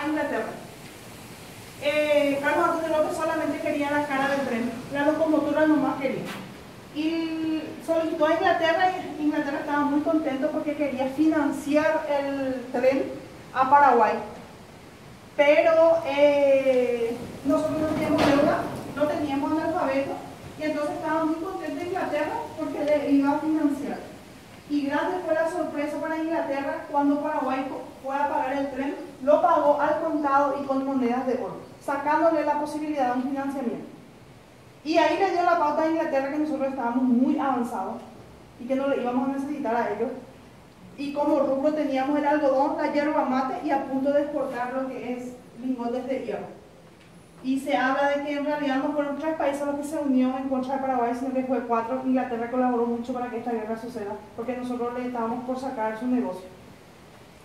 Inglaterra. Carlos Antonio López solamente quería la cara del tren, la locomotora nomás quería. Y solicitó a Inglaterra y Inglaterra estaba muy contento porque quería financiar el tren a Paraguay. Pero nosotros no teníamos deuda, no teníamos analfabeto, y entonces estaba muy contento Inglaterra porque le iba a financiar. Y grande fue la sorpresa para Inglaterra cuando Paraguay fue a pagar el tren, lo pagó al contado y con monedas de oro, sacándole la posibilidad de un financiamiento. Y ahí le dio la pauta a Inglaterra que nosotros estábamos muy avanzados y que no le íbamos a necesitar a ellos. Y como rubro teníamos el algodón, la yerba mate y a punto de exportar lo que es lingotes de hierro. Y se habla de que en realidad no fueron 3 países los que se unieron en contra de Paraguay, sino que fue 4. Inglaterra colaboró mucho para que esta guerra suceda, porque nosotros le estábamos por sacar su negocio.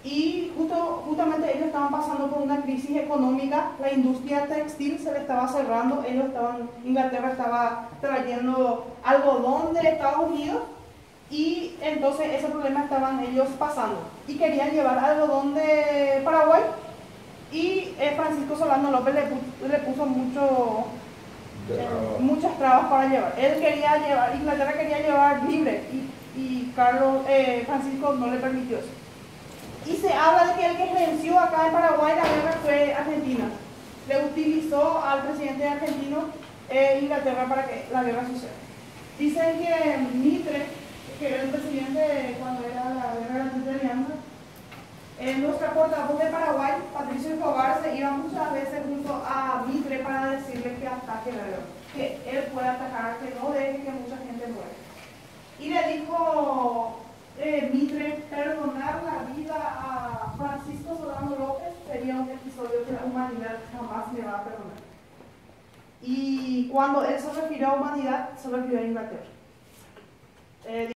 Y justamente ellos estaban pasando por una crisis económica, la industria textil se le estaba cerrando, Inglaterra estaba trayendo algodón de Estados Unidos, y entonces ese problema estaban ellos pasando y querían llevar algodón de Paraguay, y Francisco Solano López le puso muchas trabas para llevar. Inglaterra quería llevar libre y Francisco no le permitió eso. Y se habla de que el que venció acá en Paraguay la guerra fue Argentina. Le utilizó al presidente argentino Inglaterra para que la guerra suceda. Dicen que Mitre, que era el presidente cuando era la guerra de la Triple Alianza, nuestra portavoz de Paraguay, Patricio Escobar, se iba muchas veces junto a Mitre para decirle que ataque la guerra, que él puede atacar, que no deje que mucha gente muera. Y le dijo Mitre, perdonar la vida a Francisco Solano López sería un episodio que la humanidad jamás me va a perdonar. Y cuando él se refirió a humanidad, se refirió a Inglaterra.